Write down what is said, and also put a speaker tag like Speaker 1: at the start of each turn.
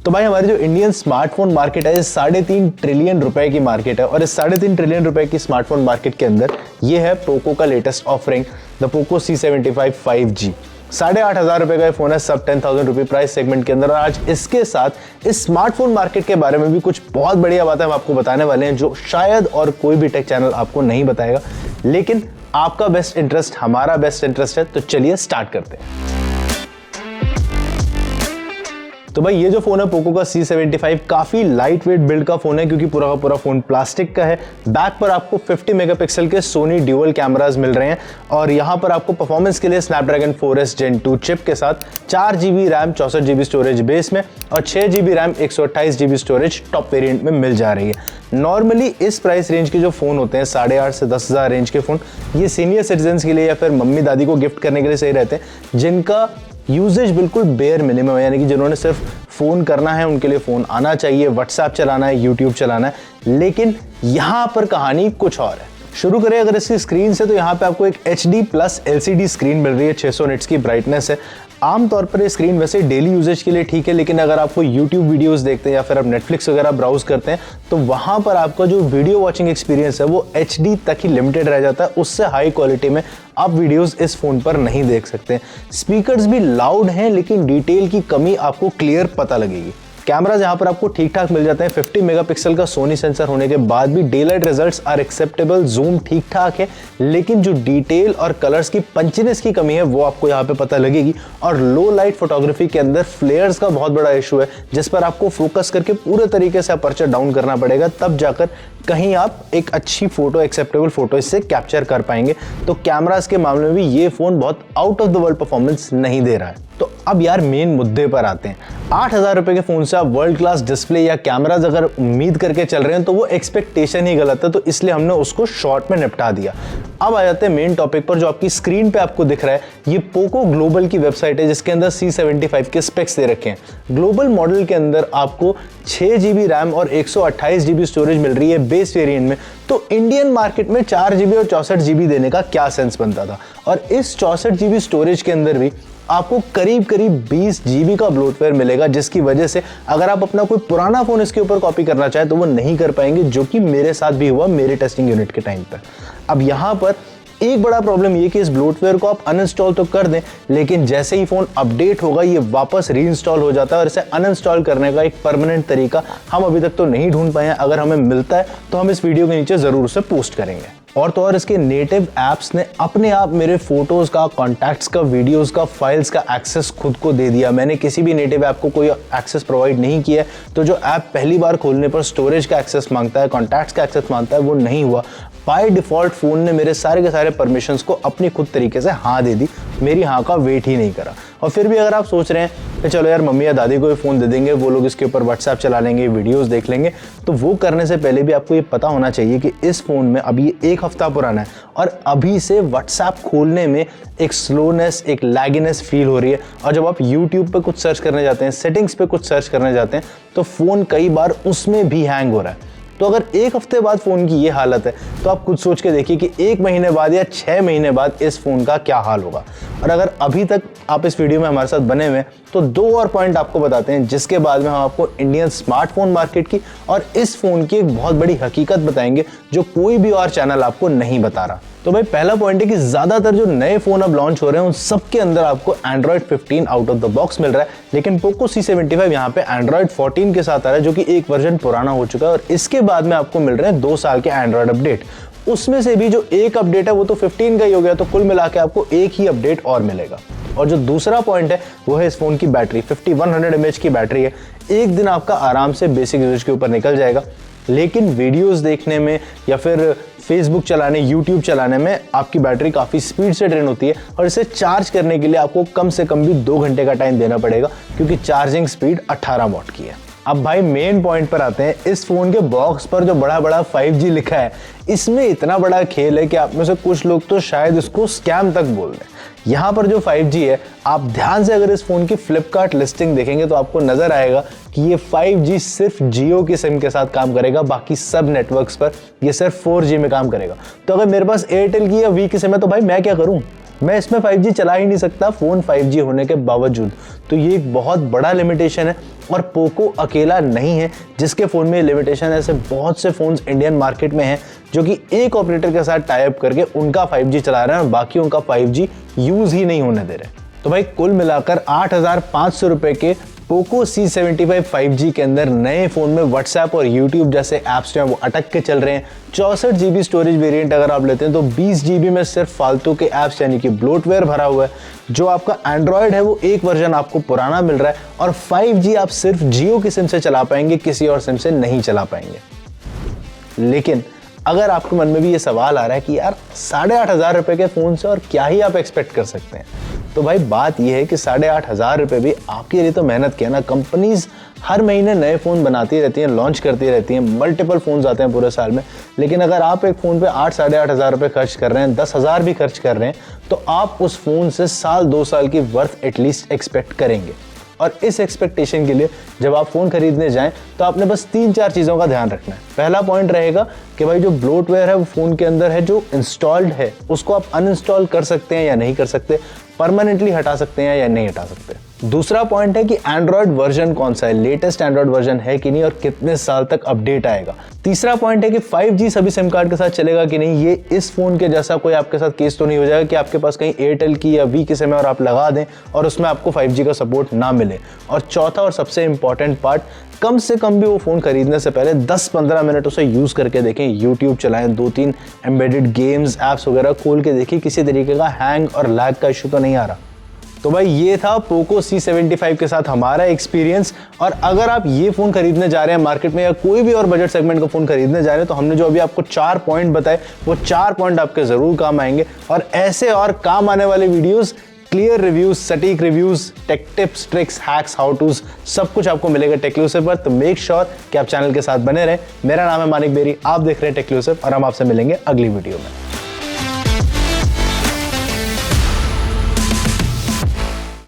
Speaker 1: तो भाई हमारी जो इंडियन स्मार्टफोन मार्केट है 3.5 ट्रिलियन रुपए की मार्केट है और इस 3.5 ट्रिलियन रुपए की स्मार्टफोन मार्केट के अंदर ये है पोको का latest offering the Poco C75 5G। 8,500 रुपए का ये फोन है सब 10,000 रुपए प्राइस सेगमेंट के अंदर। और आज इसके साथ इस स्मार्टफोन मार्केट के बारे में भी कुछ बहुत बढ़िया बातें हम आपको बताने वाले हैं जो शायद और कोई भी टेक चैनल आपको नहीं बताएगा, लेकिन आपका बेस्ट इंटरेस्ट हमारा बेस्ट इंटरेस्ट है। तो चलिए स्टार्ट करते हैं। तो भाई ये जो फोन है पोको का C75 काफी लाइट वेट बिल्ड का फोन है क्योंकि पूरा का पूरा फोन प्लास्टिक का है। बैक पर आपको 50 मेगापिक्सल के सोनी ड्यूअल कैमरास मिल रहे हैं और यहाँ पर आपको परफॉर्मेंस के लिए स्नैपड्रैगन 4S Gen 2 चिप के साथ 4GB RAM 64GB storage base में और 6GB RAM 128GB storage top variant में मिल जा रही है। नॉर्मली इस प्राइस रेंज के जो फोन होते हैं 8,500 से 10,000 रेंज के फोन, ये सीनियर सिटीजन के लिए या फिर मम्मी दादी को गिफ्ट करने के लिए सही रहते हैं, जिनका यूजेज बिल्कुल बेयर मिनिमम है, यानी कि जिन्होंने सिर्फ फ़ोन करना है, उनके लिए फ़ोन आना चाहिए, व्हाट्सएप चलाना है, यूट्यूब चलाना है। लेकिन यहाँ पर कहानी कुछ और है। शुरू करें अगर इसकी स्क्रीन से, तो यहाँ पे आपको एक HD+ LCD स्क्रीन मिल रही है, 600 निट्स की ब्राइटनेस है। आमतौर पर ये स्क्रीन वैसे डेली यूजेज के लिए ठीक है, लेकिन अगर आपको YouTube वीडियोस देखते हैं या फिर आप नेटफ्लिक्स वगैरह ब्राउज करते हैं तो वहाँ पर आपका जो वीडियो वॉचिंग एक्सपीरियंस है वो HD तक ही लिमिटेड रह जाता है। उससे हाई क्वालिटी में आप वीडियोस इस फोन पर नहीं देख सकते। स्पीकर्स भी लाउड हैं लेकिन डिटेल की कमी आपको क्लियर पता लगेगी। कैमराज यहाँ पर आपको ठीक ठाक मिल जाते हैं। 50 मेगापिक्सल का सोनी सेंसर होने के बाद भी day light results are acceptable, zoom ठीक ठाक है, लेकिन जो डिटेल और कलर्स की पंचनेस की कमी है वो आपको यहाँ पे पता लगेगी। और लो लाइट फोटोग्राफी के अंदर फ्लेयर्स का बहुत बड़ा इशू है, जिस पर आपको फोकस करके पूरे तरीके से अपर्चर डाउन करना पड़ेगा, तब जाकर कहीं आप एक अच्छी फोटो, एक्सेप्टेबल फोटो इससे कैप्चर कर पाएंगे। तो कैमरास के मामले में भी ये फोन बहुत out of the world performance नहीं दे रहा है। तो अब यार मेन मुद्दे पर आते हैं। 8,000 रुपए के फोन से आप वर्ल्ड क्लास डिस्प्ले या कैमराज अगर उम्मीद करके चल रहे हैं तो वो एक्सपेक्टेशन ही गलत है, तो इसलिए हमने उसको शॉर्ट में निपटा दिया। अब आ जाते हैं मेन टॉपिक पर। जो आपकी स्क्रीन पे आपको दिख रहा है ये पोको ग्लोबल की वेबसाइट है, जिसके अंदर C75 के स्पेक्स दे रखे हैं। ग्लोबल मॉडल के अंदर आपको 6GB रैम और 128GB स्टोरेज मिल रही है बेस वेरिएंट में। तो इंडियन मार्केट में 4GB और 64GB देने का क्या सेंस बनता था। और इस 64GB स्टोरेज के अंदर भी आपको करीब 20GB का ब्लोटवेयर मिलेगा, जिसकी वजह से अगर आप अपना कोई पुराना फोन इसके ऊपर कॉपी करना चाहे तो वो नहीं कर पाएंगे, जो कि मेरे साथ भी हुआ मेरे टेस्टिंग यूनिट के टाइम पर। अब यहाँ पर एक बड़ा प्रॉब्लम ये कि इस ब्लोटवेयर को आप अनइंस्टॉल तो कर दें, लेकिन जैसे ही फोन अपडेट होगा ये वापस रीइंस्टॉल हो जाता है। और इसे अनइंस्टॉल करने का एक परमानेंट तरीका हम अभी तक तो नहीं ढूंढ पाए हैं। अगर हमें मिलता है तो हम इस वीडियो के नीचे जरूर उसे पोस्ट करेंगे। और तो और इसके नेटिव ऐप्स ने अपने आप मेरे फोटोज का, कॉन्टैक्ट्स का, वीडियोस का, फाइल्स का एक्सेस खुद को दे दिया। मैंने किसी भी नेटिव ऐप को कोई एक्सेस प्रोवाइड नहीं किया, तो जो ऐप पहली बार खोलने पर स्टोरेज का एक्सेस मांगता है, कॉन्टैक्ट्स का एक्सेस मांगता है, वो नहीं हुआ। बाय डिफॉल्ट फोन ने मेरे सारे के सारे परमिशंस को अपनी खुद तरीके से हाँ दे दी, मेरी हाँ का वेट ही नहीं करा। और फिर भी अगर आप सोच रहे हैं कि चलो यार मम्मी या दादी को फ़ोन दे देंगे, वो लोग इसके ऊपर व्हाट्सएप चला लेंगे, वीडियोस देख लेंगे, तो वो करने से पहले भी आपको ये पता होना चाहिए कि इस फ़ोन में अभी ये 1 हफ्ता पुराना है और अभी से व्हाट्सएप खोलने में एक स्लोनेस, एक लैगिनेस फील हो रही है। और जब आप यूट्यूब पे कुछ सर्च करने जाते हैं, सेटिंग्स पे कुछ सर्च करने जाते हैं, तो फ़ोन कई बार उसमें भी हैंग हो रहा है। तो अगर 1 हफ्ते बाद फ़ोन की ये हालत है तो आप खुद सोच के देखिए कि 1 महीने बाद या 6 महीने बाद इस फ़ोन का क्या हाल होगा। और अगर अभी तक आप इस वीडियो में हमारे साथ बने हुए हैं तो 2 और पॉइंट आपको बताते हैं, जिसके बाद में हम आपको इंडियन स्मार्टफोन मार्केट की और इस फ़ोन की एक बहुत बड़ी हकीकत बताएंगे जो कोई भी और चैनल आपको नहीं बता रहा। तो भाई पहला पॉइंट है कि ज़्यादातर जो नए फ़ोन अब लॉन्च हो रहे हैं उन सब के अंदर आपको Android 15 out of the box मिल रहा है, लेकिन पोको C75 यहाँ पे Android 14 के साथ आ रहा है, जो कि एक वर्जन पुराना हो चुका है। और इसके बाद में आपको मिल रहे हैं 2 साल के Android अपडेट। उसमें से भी जो एक अपडेट है वो तो 15 का ही हो गया, तो कुल मिला के आपको एक ही अपडेट और मिलेगा। और जो दूसरा पॉइंट है वो है इस फोन की बैटरी। 5100 mAh की बैटरी है। एक दिन आपका आराम से बेसिक यूजेज के ऊपर निकल जाएगा, लेकिन वीडियोस देखने में या फिर फेसबुक चलाने, यूट्यूब चलाने में आपकी बैटरी काफ़ी स्पीड से ड्रेन होती है। और इसे चार्ज करने के लिए आपको कम से कम भी 2 घंटे का टाइम देना पड़ेगा, क्योंकि चार्जिंग स्पीड 18 वॉट की है। अब भाई मेन पॉइंट पर आते हैं। इस फोन के बॉक्स पर जो बड़ा बड़ा 5G लिखा है, इसमें इतना बड़ा खेल है कि आप में से कुछ लोग तो शायद इसको स्कैम तक बोल दें। यहाँ पर जो 5G है, आप ध्यान से अगर इस फोन की फ्लिपकार्ट लिस्टिंग देखेंगे तो आपको नजर आएगा कि ये 5G सिर्फ जियो की सिम के साथ काम करेगा, बाकी सब नेटवर्क्स पर ये सिर्फ 4G में काम करेगा। तो अगर मेरे पास एयरटेल की या वी की सिम है तो भाई मैं क्या करूँ, मैं इसमें 5G चला ही नहीं सकता फ़ोन 5G होने के बावजूद। तो ये एक बहुत बड़ा लिमिटेशन है। और पोको अकेला नहीं है जिसके फ़ोन में लिमिटेशन। ऐसे बहुत से फ़ोन्स इंडियन मार्केट में हैं जो कि एक ऑपरेटर के साथ टाई अप करके उनका 5G चला रहे हैं और बाकी उनका 5G यूज़ ही नहीं होने दे रहे। तो भाई कुल मिलाकर 8,500 रुपये के पोको C75 5G के अंदर नए फ़ोन में व्हाट्सएप और यूट्यूब जैसे ऐप्स जो हैं वो अटक के चल रहे हैं। 64 GB स्टोरेज वेरिएंट अगर आप लेते हैं तो 20 GB में सिर्फ फालतू के ऐप्स यानी कि ब्लोटवेयर भरा हुआ है। जो आपका एंड्रॉयड है वो एक वर्जन आपको पुराना मिल रहा है और 5G आप सिर्फ जियो की सिम से चला पाएंगे, किसी और सिम से नहीं चला पाएंगे। लेकिन अगर आपके मन में भी ये सवाल आ रहा है कि यार 8,500 रुपये के फ़ोन से और क्या ही आप एक्सपेक्ट कर सकते हैं, तो भाई बात यह है कि 8,500 रुपये भी आपके लिए तो मेहनत किया ना। कंपनीज हर महीने नए फ़ोन बनाती रहती हैं, लॉन्च करती रहती हैं, मल्टीपल फ़ोन्स आते हैं पूरे साल में। लेकिन अगर आप एक फ़ोन पे 8,500 रुपये खर्च कर रहे हैं, 10,000 भी खर्च कर रहे हैं, तो आप उस फ़ोन से साल 2 साल की वर्थ एटलीस्ट एक्सपेक्ट करेंगे। और इस एक्सपेक्टेशन के लिए जब आप फ़ोन खरीदने जाएं तो आपने बस 3-4 चीज़ों का ध्यान रखना है। पहला पॉइंट रहेगा कि भाई जो ब्लोटवेयर है वो फ़ोन के अंदर है, जो इंस्टॉल्ड है उसको आप अनइंस्टॉल कर सकते हैं या नहीं कर सकते, परमानेंटली हटा सकते हैं या नहीं हटा सकते। दूसरा पॉइंट है कि एंड्रॉयड वर्जन कौन सा है, लेटेस्ट एंड्रॉयड वर्जन है कि नहीं और कितने साल तक अपडेट आएगा। तीसरा पॉइंट है कि 5G सभी सिम कार्ड के साथ चलेगा कि नहीं। ये इस फ़ोन के जैसा कोई आपके साथ केस तो नहीं हो जाएगा कि आपके पास कहीं एयरटेल की या वी की सिम है और आप लगा दें और उसमें आपको 5G का सपोर्ट ना मिले। और चौथा और सबसे इंपॉर्टेंट पार्ट, कम से कम भी वो फ़ोन खरीदने से पहले 10-15 मिनट उसे यूज़ करके देखें। यूट्यूब चलाएं, 2-3 एम्बेडेड गेम्स ऐप्स वगैरह खोल के देखिए किसी तरीके का हैंग और लैग का इशू तो नहीं आ रहा। तो भाई ये था पोको C75 के साथ हमारा एक्सपीरियंस। और अगर आप ये फ़ोन खरीदने जा रहे हैं मार्केट में या कोई भी और बजट सेगमेंट का फ़ोन खरीदने जा रहे हैं तो हमने जो अभी आपको 4 पॉइंट बताए वो 4 पॉइंट आपके ज़रूर काम आएंगे। और ऐसे और काम आने वाले वीडियोज़, क्लियर रिव्यूज़, सटीक reviews, take tips, tricks, hacks, how twos, सब कुछ आपको मिलेगा टेक्लूसिव पर। तो मेक श्योर कि आप चैनल के साथ बने रहें। मेरा नाम है मानिक बेरी, आप देख रहे हैं टेक्लूसिव और हम आपसे मिलेंगे अगली वीडियो में।